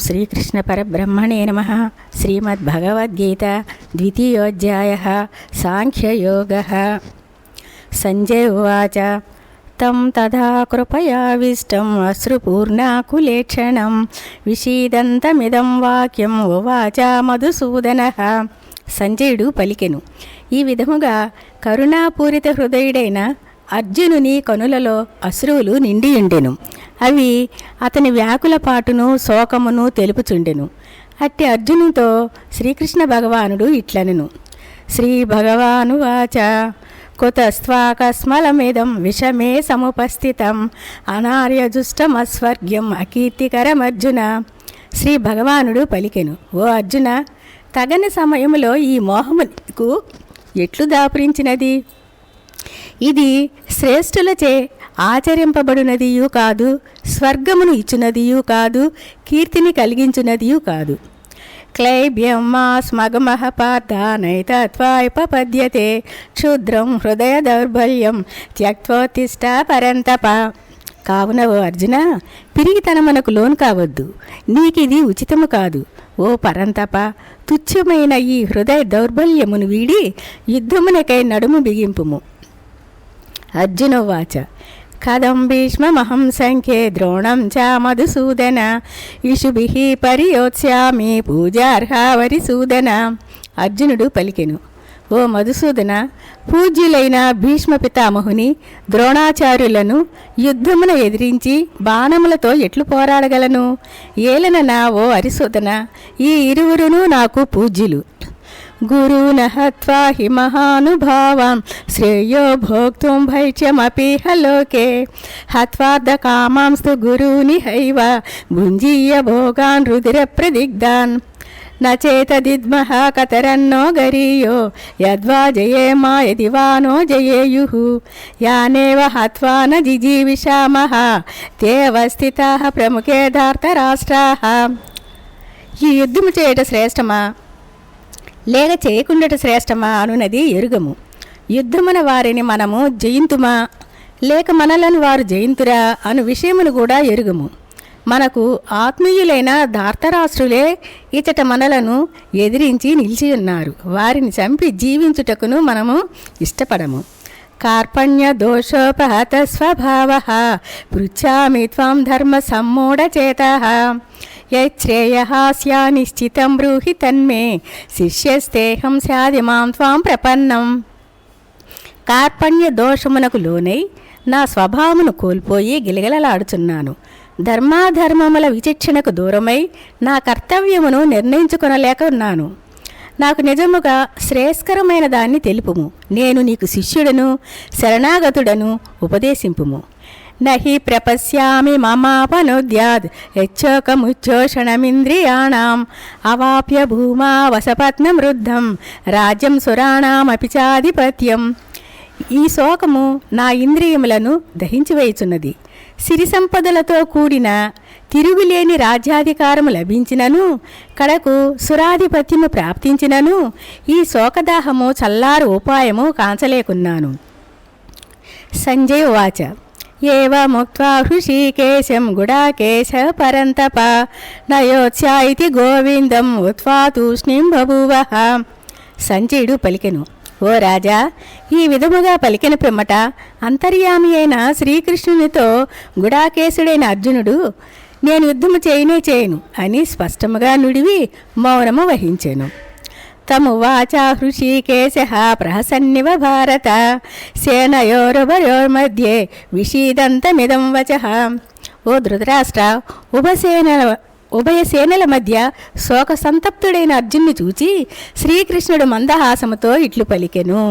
శ్రీకృష్ణ పరబ్రహ్మణే నమః. శ్రీమద్భగవద్గీత ద్వితీయోధ్యాయః సాంఖ్యయోగः. సంజయ ఉవాచ తం తథా కృపయావిష్టం అశ్రుపూర్ణాకులేక్షణం విషీదంతమిదం వాక్యం ఉవాచ మధుసూదనః. సంజయుడు పలికెను, ఈ విధముగా కరుణాపూరిత హృదయుడైన అర్జునుని కనులలో అశ్రువులు నిండియుండెను. అవి అతని వ్యాకులపాటును శోకమును తెలుపుచుండెను. అట్టి అర్జునుతో శ్రీకృష్ణ భగవానుడు ఇట్లనెను. శ్రీ భగవానువాచ కుతస్త్వాకస్మలమిదం విషమే సముపస్థితం అనార్యజుష్టమస్వర్గ్యం అకీర్తికరమర్జున. శ్రీ భగవానుడు పలికెను, ఓ అర్జున, తగని సమయంలో ఈ మోహము నీకు ఎట్లు దాపురించినది? ఇది శ్రేష్ఠులచే ఆచరింపబడినదియు కాదు, స్వర్గమును ఇచ్చునదియు కాదు, కీర్తిని కలిగించునదియు కాదు. క్లైబ్యం మాస్మగమః పార్థ నైతత్వాయుపపద్యతే క్షుద్రం హృదయ దౌర్బల్యం త్యక్తోత్తిష్ట పరంతప. కావున ఓ అర్జున, పిరిగితనమునకు లోను కావద్దు, నీకిది ఉచితము కాదు. ఓ పరంతప, తుచ్చమైన ఈ హృదయ దౌర్బల్యమును వీడి యుద్ధమునకై నడుము బిగింపుము. అర్జునోవాచ కథం భీష్మమహం సంఖ్యే ద్రోణం చ మధుసూదన ఇషుభిః పరియోత్స్యామి పూజార్హవరిసూదన. అర్జునుడు పలికెను, ఓ మధుసూదన, పూజ్యులైన భీష్మ పితామహుని ద్రోణాచార్యులను యుద్ధమున ఎదిరించి బాణములతో ఎట్లు పోరాడగలను? ఏలననా ఓ హరిసూదన, ఈ ఇరువురును నాకు పూజ్యులు. గురూన్ హత్వా హి మహానుభావం శ్రేయో భోక్తుం భైక్ష్యమపీహ లోకే హత్వార్థ కామాంస్తు గురూని హైవ భుంజీయ భోగాన్ రుధిర ప్రదిగ్ధాన్ నచేతదిద్మః కతరన్నో గరీయో యద్వా జయేమా యది వా నో జయేయుః యానేవ హత్వా న జిజీవిషామః తే అవస్థితాః ప్రముఖే ధార్తరాష్ట్రాః. ఈ యుద్ధము చేయట శ్రేష్టమా లేక చేయకుండట శ్రేష్టమా అనునది ఎరుగము. యుద్ధమున వారిని మనము జయింతుమా లేక మనలను వారు జయింతురా అను విషయమును కూడా ఎరుగము. మనకు ఆత్మీయులైన ధార్తరాష్ట్రులే ఇచట మనలను ఎదిరించి నిలిచి ఉన్నారు. వారిని చంపి జీవించుటకును మనము ఇష్టపడము. కార్పణ్య దోషోపహత స్వభావః పృచ్ఛామి త్వం ధర్మ సమ్మూఢచేతః యశ్రేయః స్యా నిశ్చితం బ్రూహి తన్మే శిష్యస్తేహం స్యాది మాం త్వాం ప్రపన్నం. కార్పణ్య దోషమునకు లోనై నా స్వభావమును కోల్పోయి గిలగిలలాడుచున్నాను. ధర్మాధర్మముల విచక్షణకు దూరమై నా కర్తవ్యమును నిర్ణయించుకొనలేక ఉన్నాను. నాకు నిజముగా శ్రేయస్కరమైన దాన్ని తెలుపుము. నేను నీకు శిష్యుడను, శరణాగతుడను, ఉపదేశింపుము. నహి ప్రపశ్యామి మమాపనోద్యాద్ యచ్చోకముచ్చోషణమింద్రియాణం అవాప్య భూమా వసపత్నమృద్ధం రాజ్యం సురాణమపి చాధిపత్యం. ఈ శోకము నా ఇంద్రియములను దహించివేయుచున్నది. సిరి సంపదలతో కూడిన తిరుగులేని రాజ్యాధికారము లభించినను, కడకు సురాధిపత్యము ప్రాప్తించినను ఈ శోకదాహము చల్లారు ఉపాయము కాంచలేకున్నాను. సంజయ ఉవాచ ఏవముక్త్వా హృషీకేశం గుడాకేశ పరంతప నయోత్స్యాయితి గోవిందం ఉత్వా తూష్ణీం బభూవః. సంజయుడు పలికెను, ఓ రాజా, ఈ విధముగా పలికిన పిమ్మట అంతర్యామి అయిన శ్రీకృష్ణునితో గుడాకేశుడైన అర్జునుడు నేను యుద్ధము చేయను అని స్పష్టముగా నుడివి మౌనము వహించెను. తమువాచ హృషీకేశః ప్రహసన్నివ భారత సేనయోరుభయోర్మధ్యే విషీదంతమిదం వచః. ఓ ధృతరాష్ట్ర, ఉభయ సేనల మధ్య శోక సంతప్తుడైన అర్జున్ని చూచి శ్రీకృష్ణుడు మందహాసముతో ఇట్లు పలికెను.